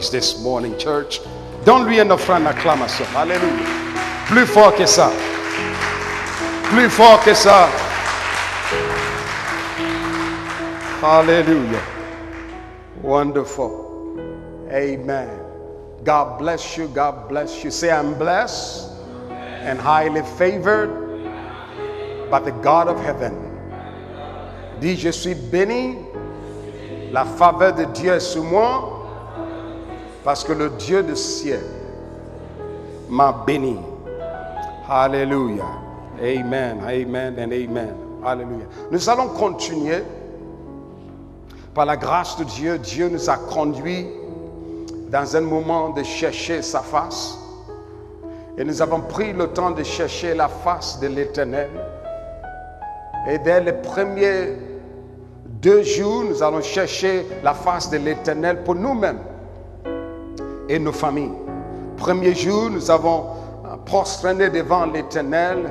praise this morning, church. Donne-lui une offrande d'acclamation. Alléluia. Plus fort que ça. Plus fort que ça. Hallelujah. Wonderful. Amen. God bless you. God bless you. Say, I'm blessed and highly favored by the God of heaven. Dis, je suis béni. La faveur de Dieu est sur moi parce que le Dieu du ciel m'a béni. Hallelujah. Amen. Amen and amen. Hallelujah. Nous allons continuer. Par la grâce de Dieu, Dieu nous a conduits dans un moment de chercher sa face. Et nous avons pris le temps de chercher la face de l'Éternel. Et dès les premiers 2 jours, nous allons chercher la face de l'Éternel pour nous-mêmes et nos familles. Premier jour, nous avons prosterné devant l'Éternel,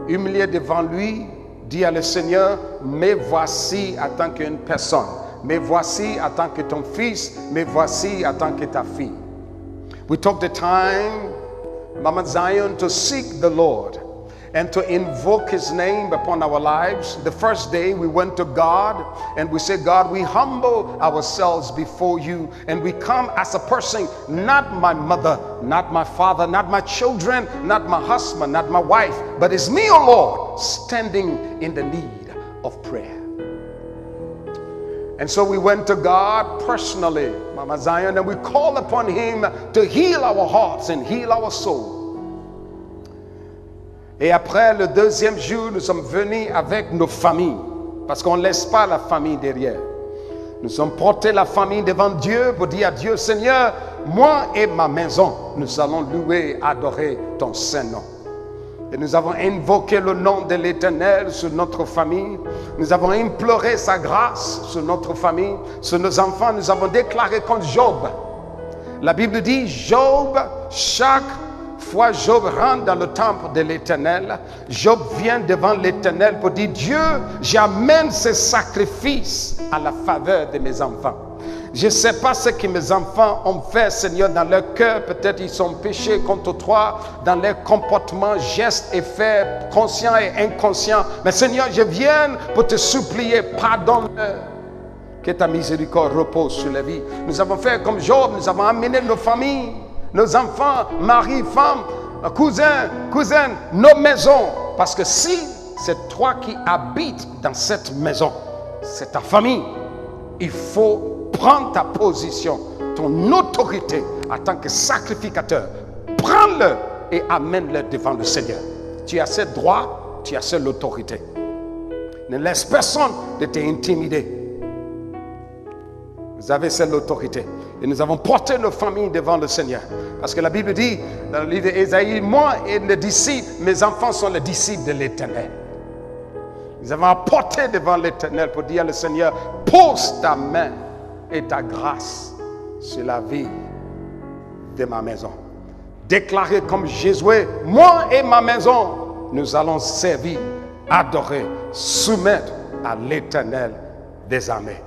humilié devant lui, dit à le Seigneur, me voici en tant qu'une personne. Me voici en tant que ton fils, me voici en tant que ta fille. We took the time, Mama Zion, to seek the Lord and to invoke his name upon our lives. The first day we went to God and we said, God, we humble ourselves before you and we come as a person, not my mother, not my father, not my children, not my husband, not my wife, but it's me, O Lord, standing in the need of prayer. And so we went to God personally, Mama Zion, and we called upon him to heal our hearts and heal our soul. Et après le deuxième jour, nous sommes venus avec nos familles, parce qu'on ne laisse pas la famille derrière. Nous sommes portés la famille devant Dieu pour dire à Dieu, Seigneur, moi et ma maison, nous allons louer et adorer ton Saint-Nom. Et nous avons invoqué le nom de l'Éternel sur notre famille. Nous avons imploré sa grâce sur notre famille, sur nos enfants. Nous avons déclaré comme Job. La Bible dit, Job, chaque fois Job rentre dans le temple de l'Éternel, Job vient devant l'Éternel pour dire, Dieu, j'amène ce sacrifice à la faveur de mes enfants. Je ne sais pas ce que mes enfants ont fait, Seigneur, dans leur cœur. Peut-être ils sont péchés contre toi, dans leurs comportements, gestes et faits, conscients et inconscients. Mais Seigneur, je viens pour te supplier, pardonne-leur. Que ta miséricorde repose sur la vie. Nous avons fait comme Job, nous avons amené nos familles, nos enfants, mari, femme, cousins, cousines, nos maisons. Parce que si c'est toi qui habites dans cette maison, c'est ta famille, il faut prends ta position, ton autorité en tant que sacrificateur. Prends-le et amène-le devant le Seigneur. Tu as ce droit, tu as cette autorité. Ne laisse personne de t'intimider. Vous avez cette autorité. Et nous avons porté nos familles devant le Seigneur. Parce que la Bible dit, dans le livre d'Ésaïe, moi et les disciples, mes enfants sont les disciples de l'Éternel. Nous avons apporté devant l'Éternel pour dire au Seigneur, pose ta main et ta grâce sur la vie de ma maison. Déclarer comme Jésus, moi et ma maison, nous allons servir, adorer, soumettre à l'Éternel des armées.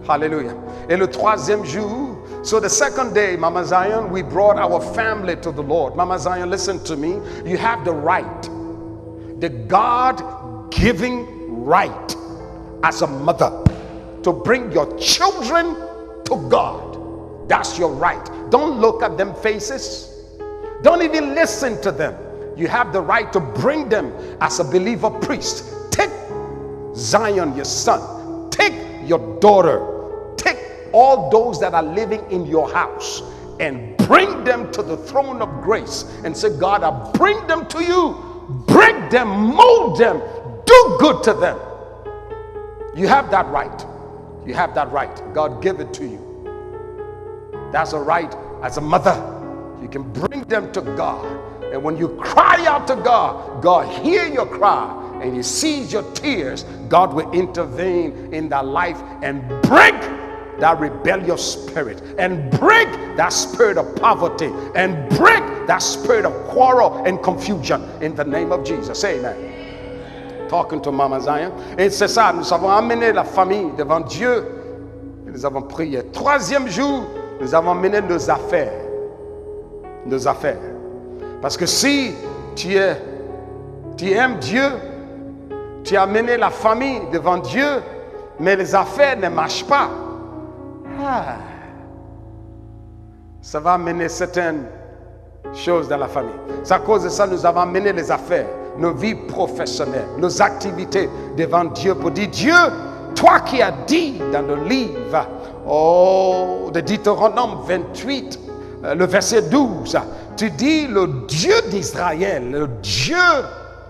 Hallelujah. Et le troisième jour, so the second day, Mama Zion, we brought our family to the Lord. Mama Zion, listen to me. You have the right, the God-giving right as a mother, to bring your children to God. That's your right. Don't look at them faces. Don't even listen to them. You have the right to bring them as a believer priest. Take Zion, your son. Take your daughter. Take all those that are living in your house and bring them to the throne of grace and say, God, I bring them to you. Break them, mold them, do good to them. You have that right. You have that right. God gave it to you. That's a right as a mother. You can bring them to God. And when you cry out to God, God hears your cry and he sees your tears. God will intervene in that life and break that rebellious spirit and break that spirit of poverty and break that spirit of quarrel and confusion in the name of Jesus. Amen. Talking to Mama Zion. Et c'est ça, nous avons amené la famille devant Dieu. nous avons prié. Troisième jour, nous avons mené nos affaires. Nos affaires. Parce que si tu aimes Dieu, tu as mené la famille devant Dieu, mais les affaires ne marchent pas, ça va amener certaines choses dans la famille. C'est à cause de ça que nous avons mené les affaires, nos vies professionnelles, nos activités devant Dieu pour dire, Dieu, toi qui as dit dans le livre de Deutéronome 28, le verset 12, tu dis, le Dieu d'Israël, le Dieu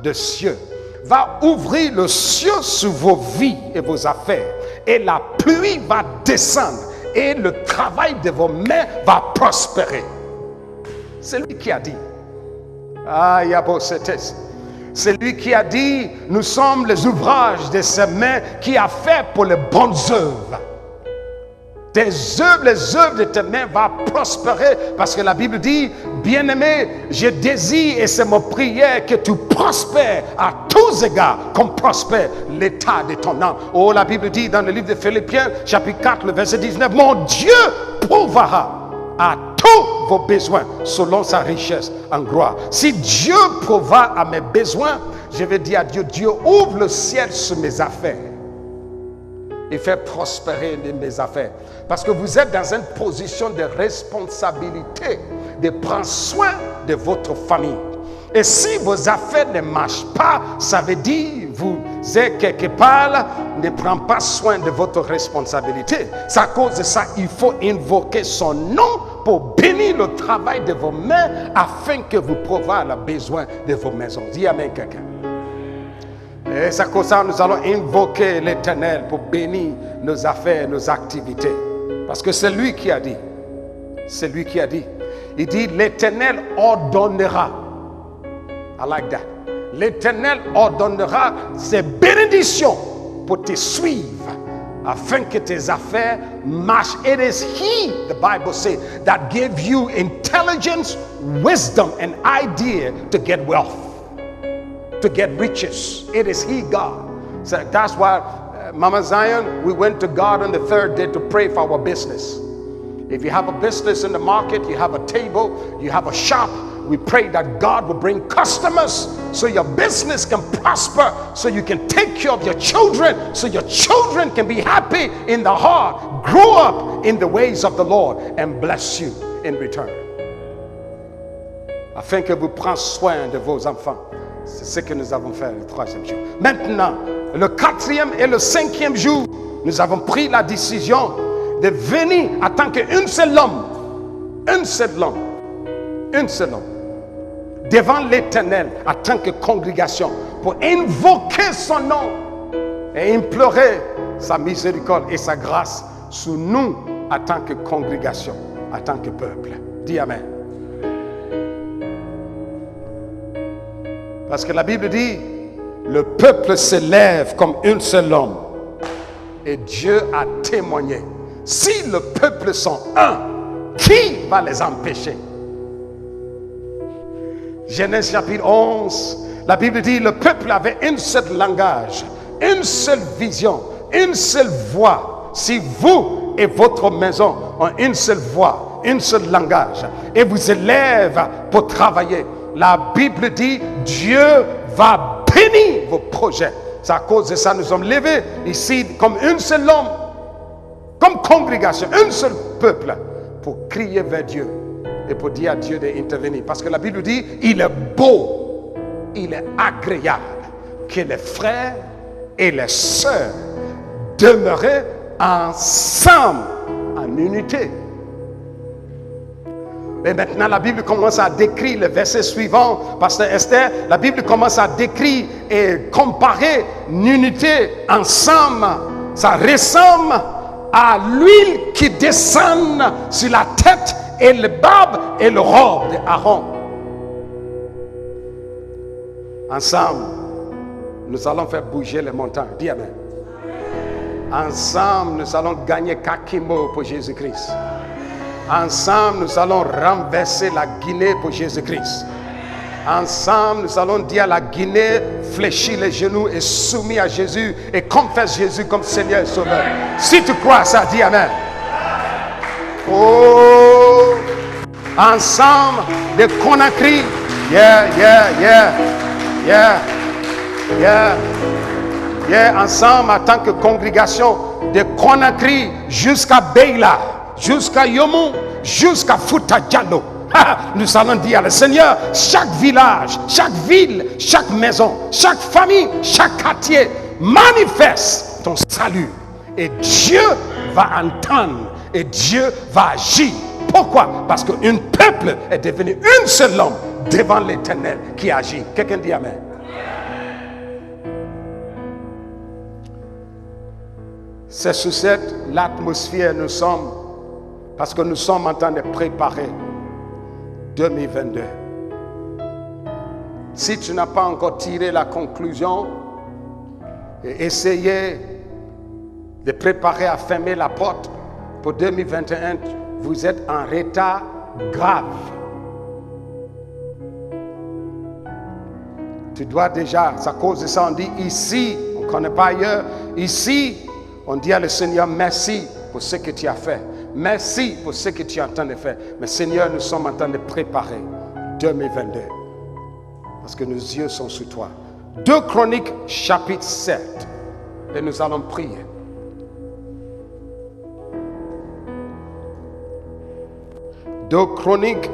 de cieux, va ouvrir le ciel sur vos vies et vos affaires, et la pluie va descendre, et le travail de vos mains va prospérer. C'est lui qui a dit. C'est lui qui a dit, nous sommes les ouvrages de ses mains qui a fait pour les bonnes œuvres. Les œuvres de tes mains vont prospérer, parce que la Bible dit, bien-aimé, je désire et c'est ma prière que tu prospères à tous égards, comme prospère l'état de ton âme. Oh, la Bible dit dans le livre de Philippiens, chapitre 4, le verset 19, mon Dieu pourvoira à tous vos besoins selon sa richesse en gloire. Si Dieu pourvoit à mes besoins, je vais dire à Dieu, Dieu ouvre le ciel sur mes affaires et fait prospérer mes affaires. Parce que vous êtes dans une position de responsabilité de prendre soin de votre famille. Et si vos affaires ne marchent pas, ça veut dire vous êtes quelque part, ne prenez pas soin de votre responsabilité. C'est à cause de ça il faut invoquer son nom pour bénir le travail de vos mains afin que vous pourvoyez les besoins de vos maisons. Dis amen quelqu'un. Et c'est comme ça que nous allons invoquer l'Éternel pour bénir nos affaires, nos activités. Parce que c'est lui qui a dit. C'est lui qui a dit. Il dit, l'Éternel ordonnera. I like that. L'Éternel ordonnera ses bénédictions pour te suivre afin que tes affaires marchent. It is He, the Bible says, that gave you intelligence, wisdom, and idea to get wealth, to get riches. It is He, God. So that's why, Mama Zion, we went to God on the third day to pray for our business. If you have a business in the market, you have a table, you have a shop, we pray that God will bring customers so your business can prosper, so you can take care of your children, so your children can be happy in the heart, grow up in the ways of the Lord, and bless you in return. Afin que vous preniez soin de vos enfants. C'est ce que nous avons fait le troisième jour. Maintenant, le quatrième et le cinquième jour, nous avons pris la décision de venir en tant qu'un seul homme, devant l'Éternel en tant que congrégation pour invoquer son nom et implorer sa miséricorde et sa grâce sur nous en tant que congrégation, en tant que peuple. Dis amen. Parce que la Bible dit, le peuple se lève comme un seul homme. Et Dieu a témoigné. Si le peuple sont un, qui va les empêcher? Genèse chapitre 11, la Bible dit, le peuple avait un seul langage, une seule vision, une seule voix. Si vous et votre maison ont une seule voix, un seul langage, et vous élèvez pour travailler, la Bible dit, Dieu va bénir vos projets. C'est à cause de ça que nous sommes levés ici comme un seul homme, comme congrégation, un seul peuple, pour crier vers Dieu et pour dire à Dieu d'intervenir. Parce que la Bible dit, il est beau, il est agréable que les frères et les sœurs demeurent ensemble en unité. Et maintenant, la Bible commence à décrire le verset suivant. Pasteur Esther, la Bible commence à décrire et comparer l'unité ensemble. Ça ressemble à l'huile qui descend sur la tête et le barbe et le robe d'Aaron. Ensemble, nous allons faire bouger les montagnes. Dis amen. Ensemble, nous allons gagner Kakimo pour Jésus-Christ. Ensemble, nous allons renverser la Guinée pour Jésus-Christ. Ensemble, nous allons dire à la Guinée, fléchis les genoux et soumis à Jésus et confesse Jésus comme Seigneur et Sauveur. Si tu crois ça, dis Amen. Oh, ensemble de Conakry, ensemble en tant que congrégation de Conakry jusqu'à Beila, jusqu'à Yomou, jusqu'à Fouta Diallo. Nous allons dire au Seigneur, chaque village, chaque ville, chaque maison, chaque famille, chaque quartier, manifeste ton salut. Et Dieu va entendre et Dieu va agir. Pourquoi? Parce qu'un peuple est devenu un seul homme devant l'Éternel qui agit. Quelqu'un dit Amen. C'est sur cette l'atmosphère nous sommes, parce que nous sommes en train de préparer 2022. Si tu n'as pas encore tiré la conclusion et essayé de préparer à fermer la porte pour 2021, vous êtes en retard grave. Tu dois déjà, à cause de ça, on dit ici, on ne connaît pas ailleurs, ici, on dit à le Seigneur merci pour ce que tu as fait. Merci pour ce que tu es en train de faire. Mais Seigneur, nous sommes en train de préparer 2022. Parce que nos yeux sont sur toi. 2 Chroniques chapitre 7. Et nous allons prier. Deux Chroniques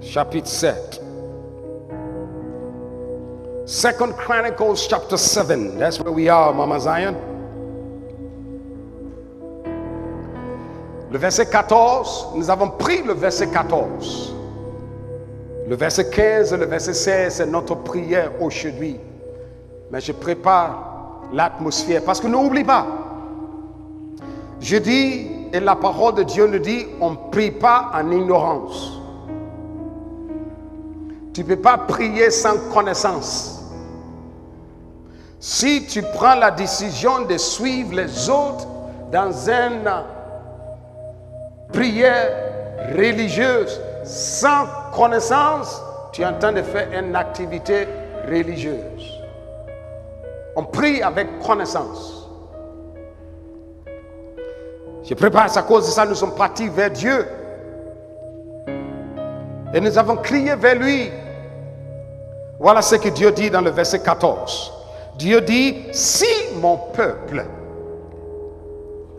chapitre 7. 2 Chronicles chapter 7. That's where we are, Mama Zion. Le verset 14, nous avons pris le verset 14. Le verset 15 et le verset 16, c'est notre prière aujourd'hui. Mais je prépare l'atmosphère parce que n'oublie pas. Je dis, et la parole de Dieu nous dit, on ne prie pas en ignorance. Tu ne peux pas prier sans connaissance. Si tu prends la décision de suivre les autres dans une prière religieuse sans connaissance, tu es en train de faire une activité religieuse. On prie avec connaissance. Je prépare à cause de ça, nous sommes partis vers Dieu. Et nous avons crié vers lui. Voilà ce que Dieu dit dans le verset 14. Dieu dit, si mon peuple,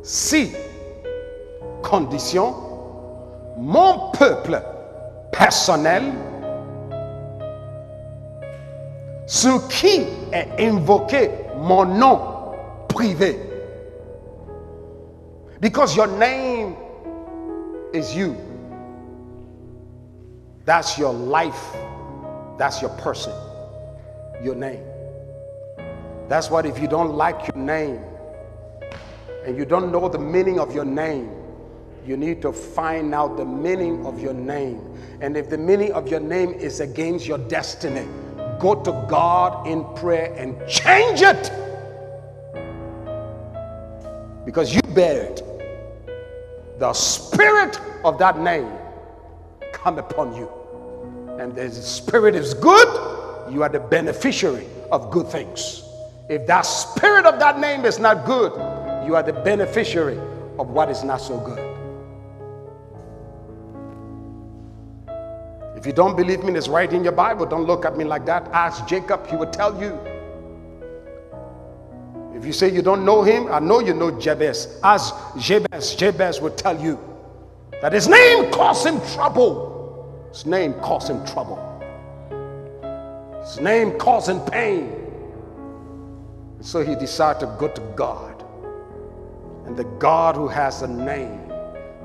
si, condition, mon peuple personnel, sur qui est invoqué mon nom privé. Because your name is you. That's your life. That's your person. Your name. That's what if you don't like your name and you don't know the meaning of your name, you need to find out the meaning of your name. And if the meaning of your name is against your destiny, go to God in prayer and change it. Because you bear it. The spirit of that name come upon you. And the spirit is good, you are the beneficiary of good things. If that spirit of that name is not good, you are the beneficiary of what is not so good. If you don't believe me, it's right in your Bible. Don't look at me like that. Ask Jacob, he will tell you. If you say you don't know him, I know you know Jabez. Ask Jabez. Jabez will tell you that his name caused him trouble. His name caused him trouble. His name caused him pain. And so he decided to go to God. And the God who has a name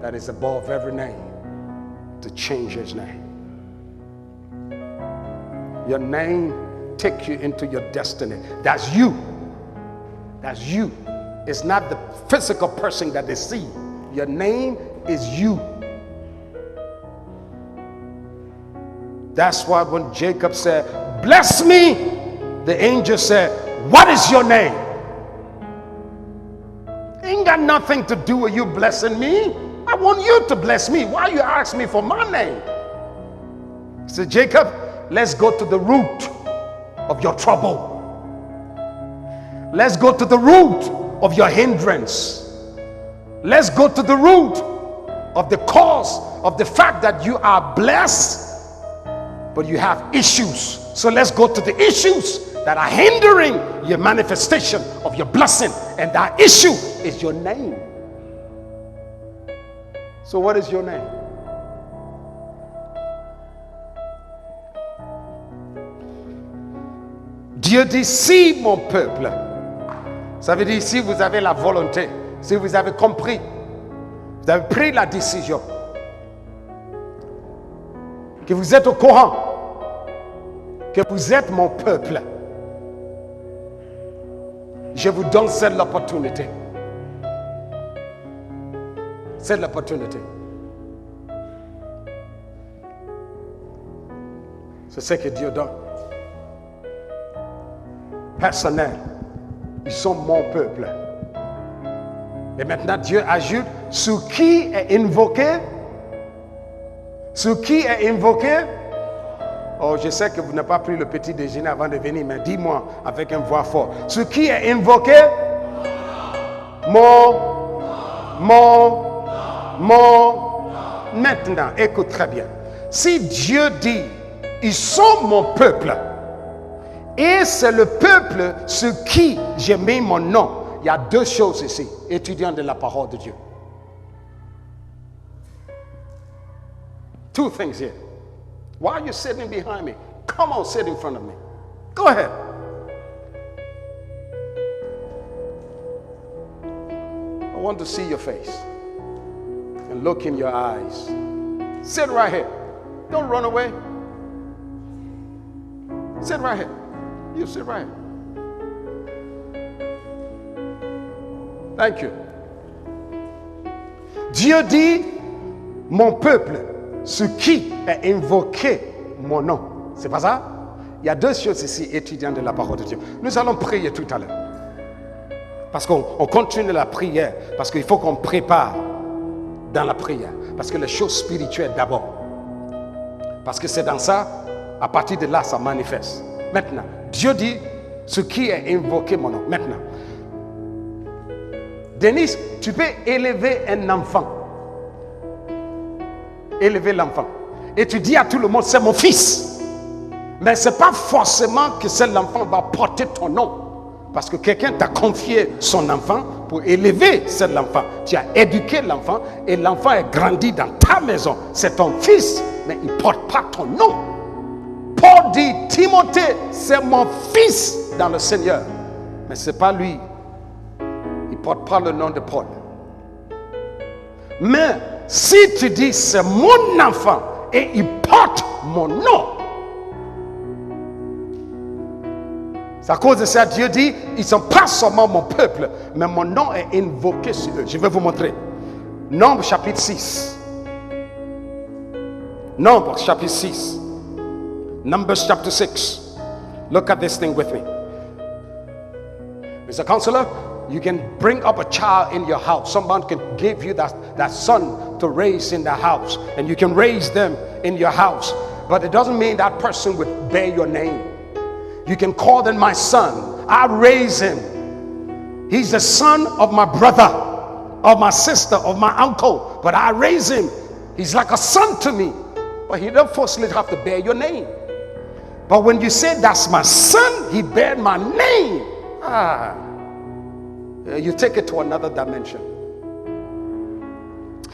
that is above every name, to change his name. Your name takes you into your destiny. That's you. That's you. It's not the physical person that they see. Your name is you. That's why when Jacob said, bless me, the angel said, what is your name? Ain't got nothing to do with you blessing me. I want you to bless me. Why you ask me for my name? So Jacob, let's go to the root of your trouble. Let's go to the root of your hindrance. Let's go to the root of the cause of the fact that you are blessed, but you have issues. So let's go to the issues that are hindering your manifestation of your blessing. And that issue is your name. So what is your name? Dieu dit, si mon peuple, ça veut dire si vous avez la volonté, si vous avez compris, vous avez pris la décision, que vous êtes au courant, que vous êtes mon peuple, je vous donne cette opportunité. C'est l'opportunité. C'est ce que Dieu donne. Personnel. Ils sont mon peuple. Et maintenant, Dieu ajoute, sur qui est invoqué? Sur qui est invoqué? Oh, je sais que vous n'avez pas pris le petit déjeuner avant de venir, mais dis-moi avec une voix forte. Sur qui est invoqué? Maintenant, écoute très bien. Si Dieu dit, ils sont mon peuple, et c'est le peuple sur qui j'ai mis mon nom, il y a deux choses ici, étudiant de la parole de Dieu. Two things here. Why are you sitting behind me? Come on, sit in front of me. Go ahead. I want to see your face and look in your eyes. Sit right here. Don't run away. Sit right here. You sit right here. Thank you. Dieu dit, mon peuple, sur qui est invoqué mon nom. C'est pas ça? Il y a deux choses ici, étudiants de la parole de Dieu. Nous allons prier tout à l'heure. Parce qu'on continue la prière. Parce qu'il faut qu'on prépare dans la prière. Parce que les choses spirituelles d'abord. Parce que c'est dans ça, à partir de là, ça manifeste. Maintenant, Dieu dit, ce qui est invoqué mon nom. Maintenant, Denise, tu peux élever un enfant. Élever l'enfant. Et tu dis à tout le monde, c'est mon fils. Mais ce n'est pas forcément que cet enfant va porter ton nom. Parce que quelqu'un t'a confié son enfant pour élever cet enfant. Tu as éduqué l'enfant et l'enfant est grandi dans ta maison. C'est ton fils, mais il ne porte pas ton nom. Paul dit, Timothée, c'est mon fils dans le Seigneur. Mais ce n'est pas lui. Il ne porte pas le nom de Paul. Mais si tu dis, c'est mon enfant et il porte mon nom, c'est à cause de ça, Dieu dit, ils ne sont pas seulement mon peuple, mais mon nom est invoqué sur eux. Je vais vous montrer. Nombre chapitre 6. Nombre chapitre 6. Numbers chapter 6. Look at this thing with me. Mr. Counselor, you can bring up a child in your house. Someone can give you that son to raise in the house. And you can raise them in your house. But it doesn't mean that person would bear your name. You can call them my son. I raise him. He's the son of my brother, of my sister, of my uncle. But I raise him. He's like a son to me. But he don't forcefully have to bear your name. But when you say that's my son, he bear my name. You take it to another dimension.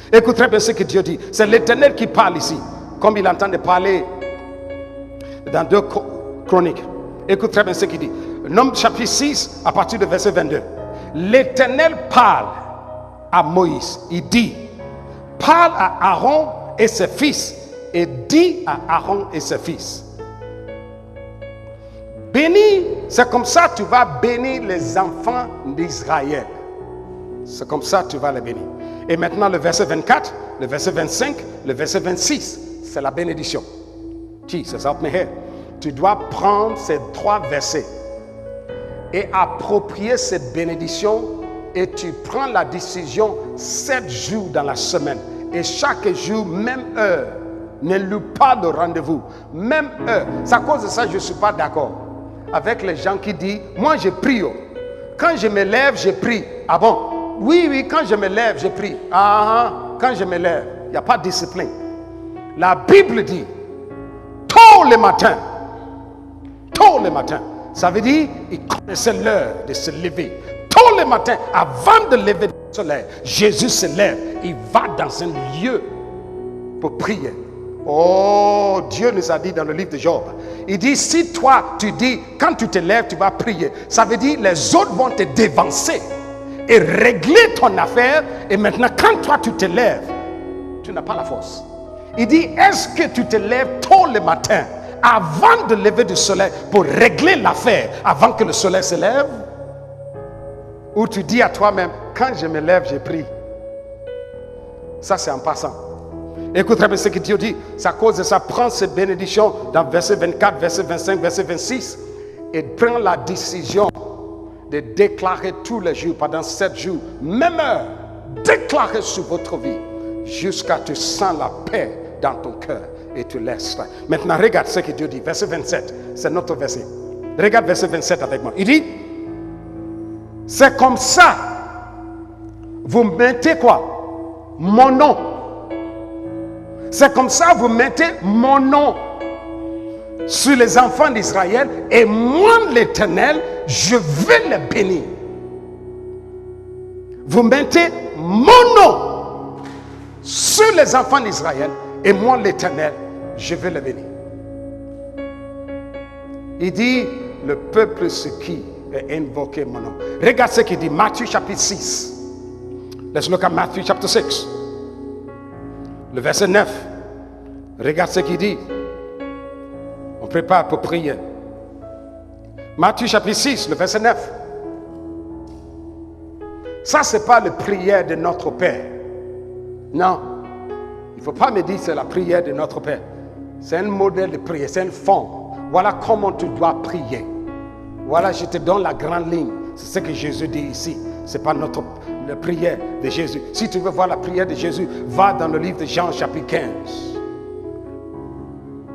Écoute très bien ce que Dieu dit. C'est l'Éternel qui parle ici. Comme il entend de parler dans 2 Chroniques. Écoute très bien ce qu'il dit. Nombre chapitre 6, à partir du verset 22. L'Éternel parle à Moïse. Il dit, parle à Aaron et ses fils. Et dit à Aaron et ses fils. Bénis, c'est comme ça que tu vas bénir les enfants d'Israël. C'est comme ça que tu vas les bénir. Et maintenant le verset 24, le verset 25, le verset 26, c'est la bénédiction. Jesus, help me here. Tu dois prendre ces 3 versets et approprier cette bénédiction et tu prends la décision 7 jours dans la semaine. Et chaque jour, même heure, Ne loupe pas le rendez-vous. Même eux. C'est à cause de ça que je ne suis pas d'accord avec les gens qui disent, moi je prie. Quand je me lève, je prie. Ah bon? Oui, quand je me lève, je prie. Quand je me lève, il n'y a pas de discipline. La Bible dit, tôt le matin, ça veut dire, il connaissait l'heure de se lever. Tôt le matin, avant de lever le soleil, Jésus se lève. Il va dans un lieu pour prier. Oh, Dieu nous a dit dans le livre de Job. Il dit, si toi, tu dis, quand tu te lèves, tu vas prier. Ça veut dire, les autres vont te dévancer et régler ton affaire. Et maintenant, quand toi, tu te lèves, tu n'as pas la force. Il dit, est-ce que tu te lèves tôt le matin, avant de lever du soleil, pour régler l'affaire, avant que le soleil se lève? Ou tu dis à toi-même, quand je me lève, je prie. Ça, c'est en passant. Écoute très bien ce que Dieu dit. C'est à cause de ça, prends cette bénédiction dans verset 24, verset 25, verset 26 et prends la décision de déclarer tous les jours, pendant 7 jours, même heure, déclarer sur votre vie jusqu'à ce que tu sens la paix dans ton cœur et tu laisses. Maintenant, regarde ce que Dieu dit. Verset 27, c'est notre verset. Regarde verset 27 avec moi. Il dit, c'est comme ça, vous mettez quoi? Mon nom. C'est comme ça, vous mettez mon nom sur les enfants d'Israël et moi, l'Éternel, je vais les bénir. Vous mettez mon nom sur les enfants d'Israël et moi, l'Éternel, je vais les bénir. Il dit, le peuple ce qui est invoqué mon nom. Regarde ce qu'il dit, Matthieu chapitre 6. Let's look at Matthew chapter 6. Le verset 9. Regarde ce qu'il dit. On prépare pour prier. Matthieu chapitre 6, le verset 9. Ça, ce n'est pas la prière de notre Père. Non. Il ne faut pas me dire que c'est la prière de notre Père. C'est un modèle de prière, c'est une forme. Voilà comment tu dois prier. Voilà, je te donne la grande ligne. C'est ce que Jésus dit ici. Ce n'est pas la prière de Jésus. Si tu veux voir la prière de Jésus, va dans le livre de Jean chapitre 15.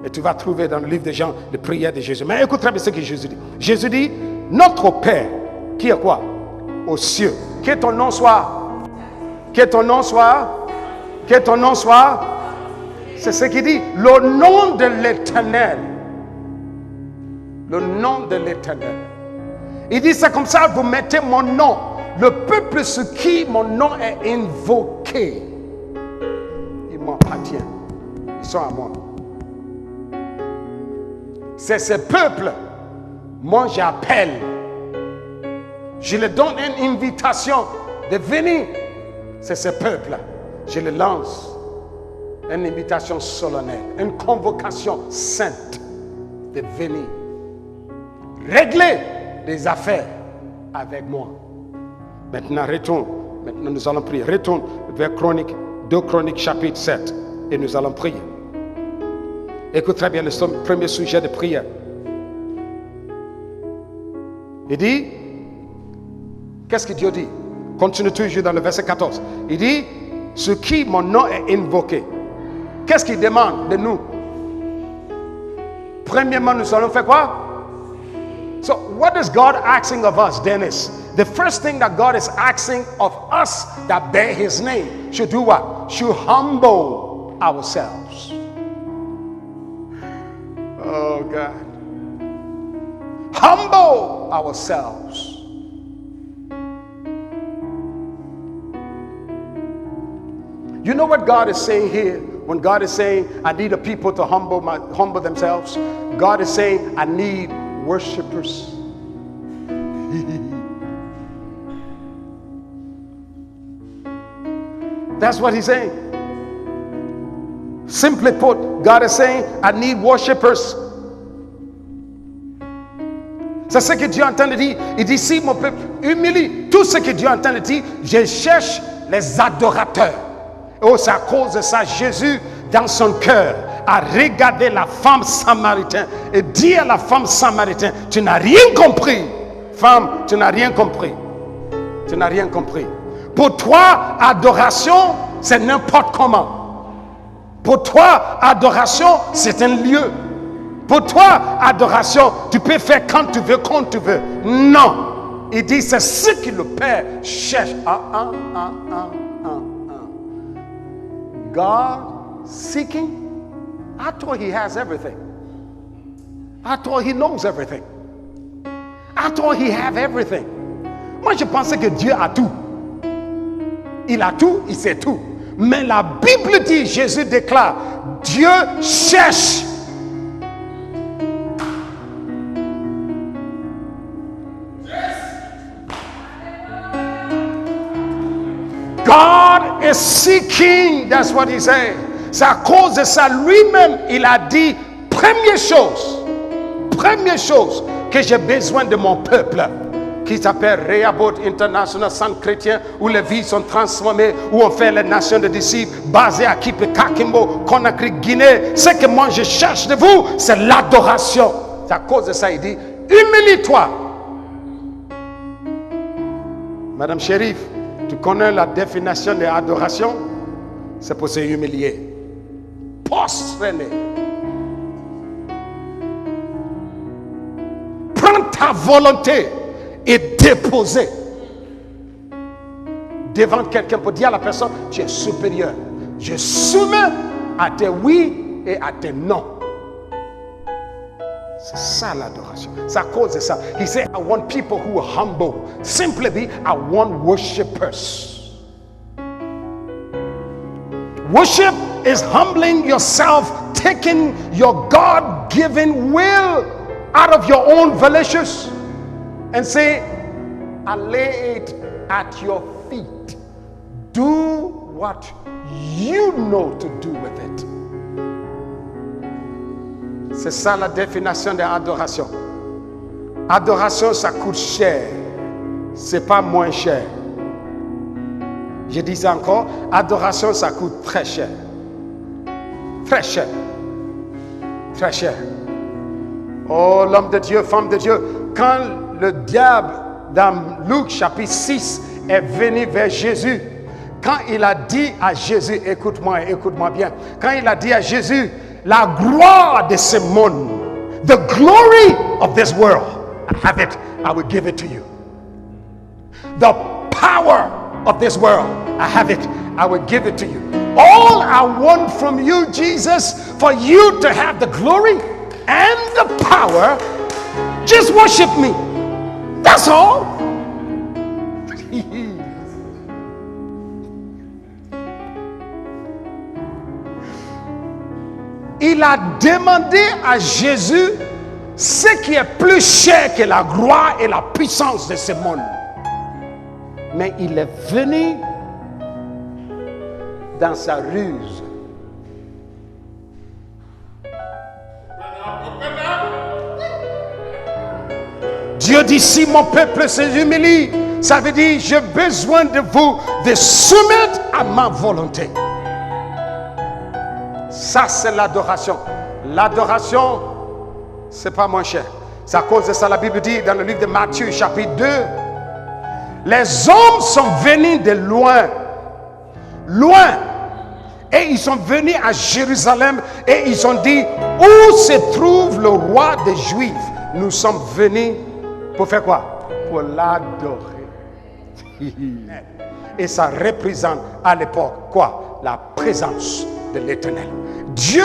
Et tu vas trouver dans le livre de Jean la prière de Jésus. Mais écoute très bien ce que Jésus dit. Jésus dit, notre Père, qui est quoi? Aux cieux. Que ton nom soit. Que ton nom soit. Que ton nom soit. C'est ce qu'il dit. Le nom de l'Éternel. Le nom de l'Éternel. Il dit, c'est comme ça, vous mettez mon nom. Le peuple sur qui mon nom est invoqué, il m'appartient. Ils sont à moi. C'est ce peuple, moi j'appelle. Je leur donne une invitation de venir. C'est ce peuple. Je le lance. Une invitation solennelle, une convocation sainte de venir. Régler des affaires avec moi. Maintenant, retourne. Maintenant, nous allons prier. Retourne vers 2 Chroniques, chapitre 7. Et nous allons prier. Écoute très bien le premier sujet de prière. Il dit, qu'est-ce que Dieu dit? Continue toujours dans le verset 14. Il dit, sur qui mon nom est invoqué. Qu'est-ce qu'il demande de nous? Premièrement, nous allons faire quoi? So, what is God asking of us, Dennis? The first thing that God is asking of us that bear His name should do what? Should humble ourselves. Oh, God. Humble ourselves. You know what God is saying here? When God is saying, I need a people to humble themselves. God is saying, I need worshipers. That's what He's saying. Simply put, God is saying, I need worshipers. C'est ce que Dieu entend de dire. Il dit, si mon peuple humilie, tout ce que Dieu entend de dire, je cherche les adorateurs. Oh, c'est à cause de ça, Jésus, dans son cœur, a regardé la femme samaritaine et dit à la femme samaritaine, tu n'as rien compris. Femme, tu n'as rien compris. Tu n'as rien compris. Pour toi, adoration, c'est n'importe comment. Pour toi, adoration, c'est un lieu. Pour toi, adoration, tu peux faire quand tu veux, quand tu veux. Non. Il dit, c'est ce que le Père cherche. God seeking? I thought he has everything. I thought he knows everything. I thought he have everything. Moi, je pensais que Dieu a tout. Il a tout, il sait tout. Mais la Bible dit, Jésus déclare, Dieu cherche. God is seeking. That's what he said. C'est à cause de ça lui-même, il a dit, première chose que j'ai besoin de mon peuple, qui s'appelle Rehoboth International Centre chrétien, où les vies sont transformées, où on fait les nations de disciples, basées à Kipe, Kakimbo, Conakry, Guinée. Ce que moi je cherche de vous, c'est l'adoration. C'est à cause de ça, il dit, humilie-toi. Madame Chérif, tu connais la définition de l'adoration? C'est pour se humilier. Prosterner. Prends ta volonté et déposer devant quelqu'un pour dire à la personne, tu es supérieur. Je soumets à tes oui et à tes non. C'est ça l'adoration. C'est à cause de ça. He said, I want people who are humble. Simply be, I want worshipers. Worship is humbling yourself, taking your God-given will out of your own volitions and say, I lay it at your feet. Do what you know to do with it. C'est ça la définition de l'adoration. Adoration, ça coûte cher. C'est pas moins cher. Je dis encore, adoration, ça coûte très cher. Très cher. Très cher. Oh, l'homme de Dieu, femme de Dieu, quand le diable, dans Luc chapitre 6, est venu vers Jésus, quand il a dit à Jésus, écoute-moi bien, quand il a dit à Jésus, la gloire de ce monde, the glory of this world, I have it, I will give it to you. The power of this world, I have it, I will give it to you. All I want from you, Jesus, for you to have the glory and the power, just worship me. That's all. Il a demandé à Jésus ce qui est plus cher que la gloire et la puissance de ce monde. Mais il est venu dans sa ruse. Dieu dit, si mon peuple s'humilie, ça veut dire, j'ai besoin de vous de soumettre à ma volonté. Ça, c'est l'adoration. L'adoration, c'est pas moins cher. C'est à cause de ça, la Bible dit dans le livre de Matthieu, chapitre 2, les hommes sont venus de loin, et ils sont venus à Jérusalem, et ils ont dit, où se trouve le roi des Juifs? Nous sommes venus pour faire quoi? Pour l'adorer. Et ça représente à l'époque quoi? La présence de l'Éternel. Dieu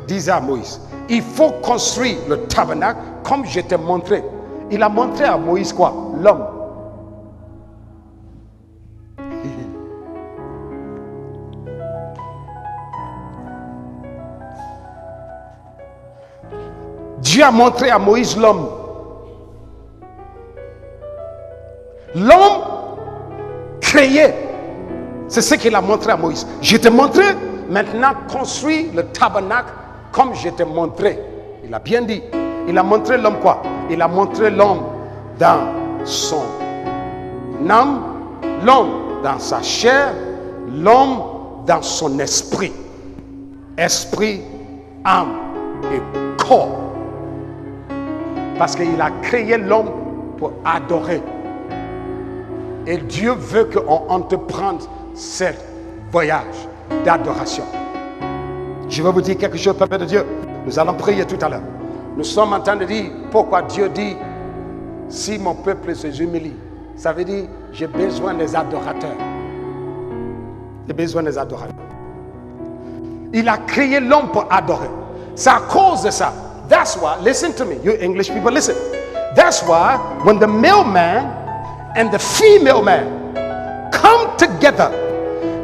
disait à Moïse, il faut construire le tabernacle comme je t'ai montré. Il a montré à Moïse quoi? L'homme. Dieu a montré à Moïse l'homme. L'homme créé. C'est ce qu'il a montré à Moïse. Je t'ai montré, maintenant construis le tabernacle comme je t'ai montré. Il a bien dit. Il a montré l'homme quoi? Il a montré l'homme dans son âme, l'homme dans sa chair, l'homme dans son esprit. Esprit, âme et corps. Parce qu'il a créé l'homme pour adorer. Et Dieu veut qu'on entreprenne ce voyage d'adoration. Je vais vous dire quelque chose, peuple de Dieu. Nous allons prier tout à l'heure. Nous sommes en train de dire pourquoi Dieu dit si mon peuple se humilie. Ça veut dire j'ai besoin des adorateurs. J'ai besoin des adorateurs. Il a créé l'homme pour adorer. C'est à cause de ça. That's why, listen to me, you English people, listen. That's why when the male man and the female man come together,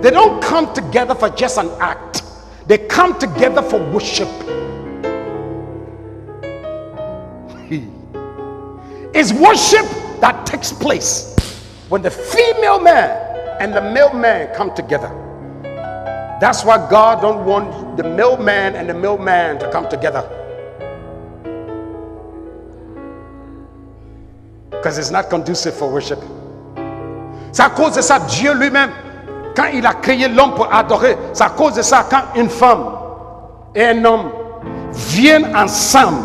they don't come together for just an act. They come together for worship. It's worship that takes place when the female man and the male man come together. That's why God don't want the male man and the male man to come together. Because it's not conducive for worship. C'est à cause de ça, Dieu lui-même, quand il a créé l'homme pour adorer, c'est à cause de ça, quand une femme et un homme viennent ensemble,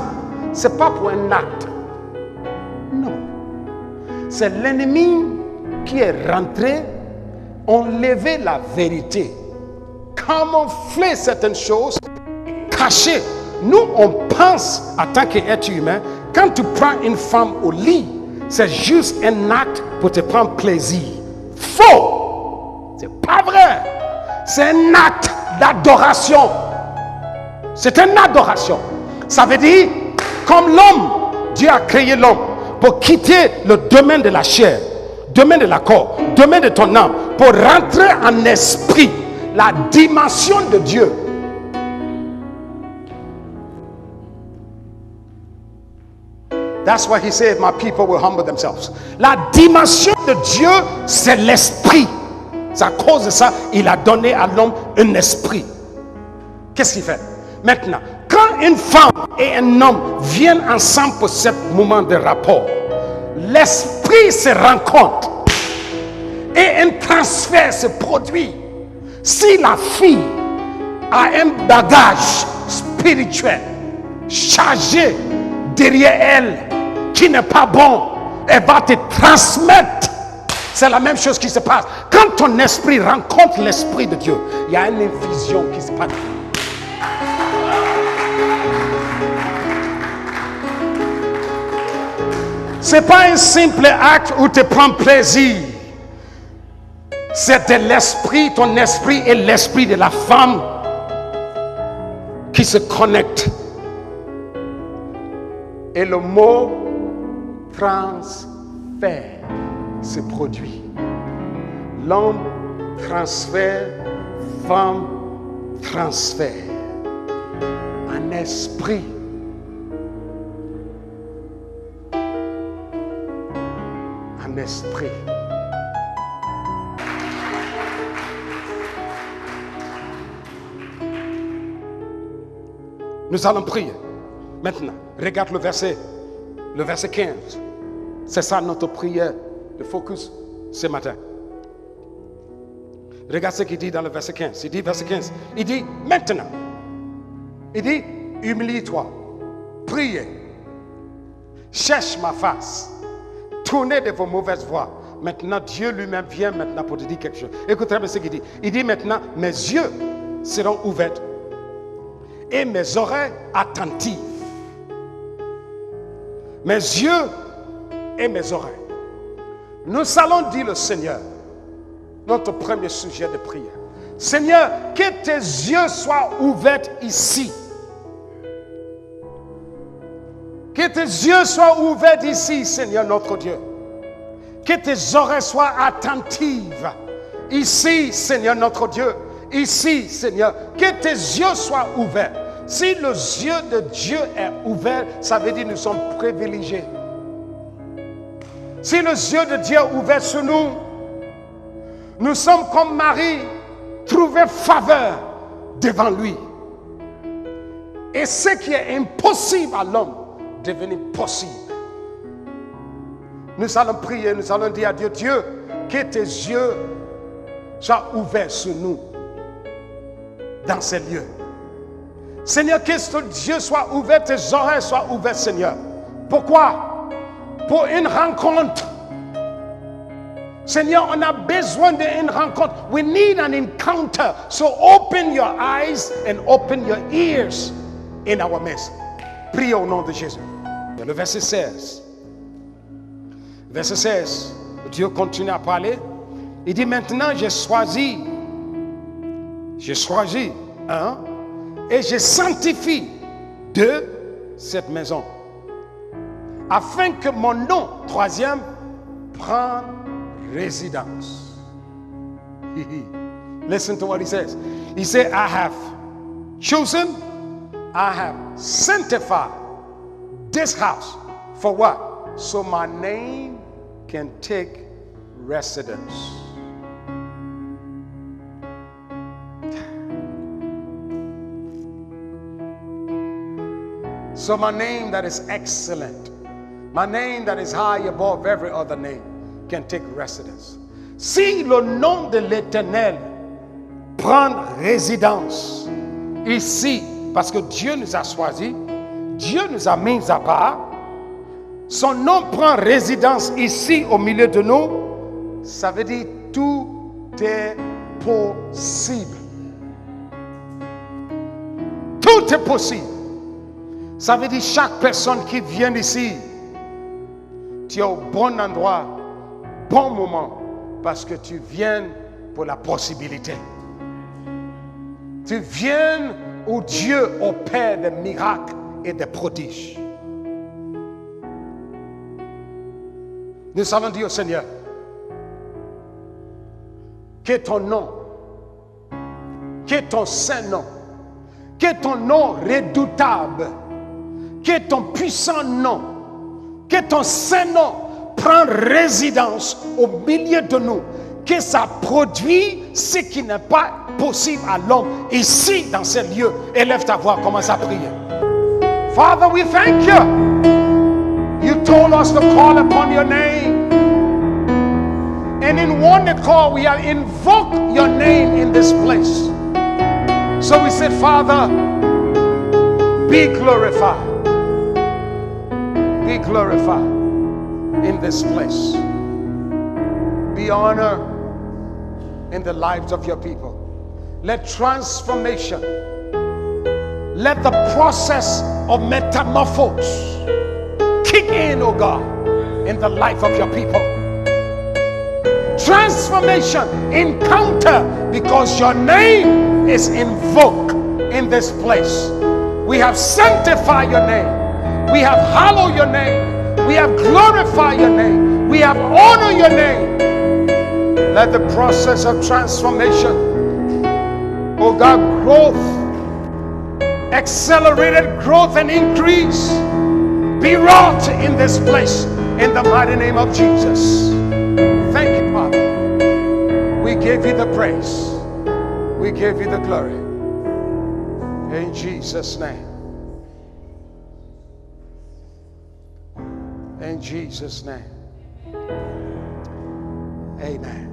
c'est pas pour un acte. Non. C'est l'ennemi qui est rentré, enlevé la vérité, camoufler certaines choses, cacher. Nous, on pense, en tant qu'être humain, quand tu prends une femme au lit, c'est juste un acte pour te prendre plaisir. Faux! C'est pas vrai! C'est un acte d'adoration. C'est une adoration. Ça veut dire, comme l'homme, Dieu a créé l'homme pour quitter le domaine de la chair, domaine de la corps, domaine de ton âme, pour rentrer en esprit, la dimension de Dieu. That's why he said, my people will humble themselves. La dimension de Dieu, c'est l'esprit. C'est à cause de ça, il a donné à l'homme un esprit. Qu'est-ce qu'il fait? Maintenant, quand une femme et un homme viennent ensemble pour ce moment de rapport, l'esprit se rencontre et un transfert se produit. Si la fille a un bagage spirituel chargé derrière elle qui n'est pas bon, elle va te transmettre. C'est la même chose qui se passe. Quand ton esprit rencontre l'esprit de Dieu, il y a une infusion qui se passe. Ce n'est pas un simple acte où tu prends plaisir. C'est de l'esprit, ton esprit et l'esprit de la femme qui se connectent. Et le mot transfert se produit. L'homme transfère, femme transfère. Un esprit. Un esprit. Nous allons prier. Maintenant, regarde le verset 15. C'est ça notre prière de focus ce matin. Regarde ce qu'il dit dans le verset 15. Il dit, verset 15, il dit, maintenant, il dit, humilie-toi, priez, cherche ma face, tournez de vos mauvaises voies. Maintenant, Dieu lui-même vient maintenant pour te dire quelque chose. Écoutez bien ce qu'il dit. Il dit maintenant, mes yeux seront ouverts et mes oreilles attentives. Mes yeux et mes oreilles. Nous allons dire le Seigneur, notre premier sujet de prière. Seigneur, que tes yeux soient ouverts ici. Que tes yeux soient ouverts ici, Seigneur notre Dieu. Que tes oreilles soient attentives. Ici, Seigneur notre Dieu. Ici, Seigneur. Que tes yeux soient ouverts. Si le yeux de Dieu est ouvert, ça veut dire que nous sommes privilégiés. Si le yeux de Dieu est ouvert sur nous, nous sommes comme Marie, trouver faveur devant lui. Et ce qui est impossible à l'homme, devenir possible. Nous allons prier, nous allons dire à Dieu, Dieu, que tes yeux soient ouverts sur nous, dans ces lieux. Seigneur, que ton Dieu soit ouvert, tes oreilles soient ouvertes, Seigneur. Pourquoi? Pour une rencontre Seigneur, on a besoin d'une rencontre. We need an encounter. So open your eyes and open your ears in our midst. Prie au nom de Jésus. Le verset 16. Verset 16. Dieu continue à parler. Il dit maintenant j'ai choisi, hein, et je sanctifie de cette maison, afin que mon nom, troisième, prenne résidence. Listen to what he says. He said, I have chosen, I have sanctified this house for what? So my name can take residence. So my name that is excellent, my name that is high above every other name, can take residence. Si le nom de l'Éternel prend résidence ici, parce que Dieu nous a choisis, Dieu nous a mis à part, son nom prend résidence ici au milieu de nous, ça veut dire tout est possible. Tout est possible. Ça veut dire chaque personne qui vient ici, tu es au bon endroit, bon moment, parce que tu viens pour la possibilité. Tu viens où Dieu opère des miracles et des prodiges. Nous allons dire au Seigneur, que ton nom, que ton saint nom, que ton nom redoutable, que ton puissant nom, que ton saint nom prenne résidence au milieu de nous, que ça produit ce qui n'est pas possible à l'homme ici dans ces lieux. Élève ta voix, commence à prier. Father, we thank you. You told us to call upon your name. And in one call, we have invoked your name in this place. So we said, Father, be glorified. Be glorified in this place. Be honored in the lives of your people. Let transformation, let the process of metamorphosis kick in, oh God, in the life of your people. Transformation, encounter, because your name is invoked in this place. We have sanctified your name. We have hallowed your name. We have glorified your name. We have honored your name. Let the process of transformation, oh God, growth, accelerated growth and increase be wrought in this place in the mighty name of Jesus. Thank you, Father. We give you the praise. We give you the glory. In Jesus' name. In Jesus' name. Amen.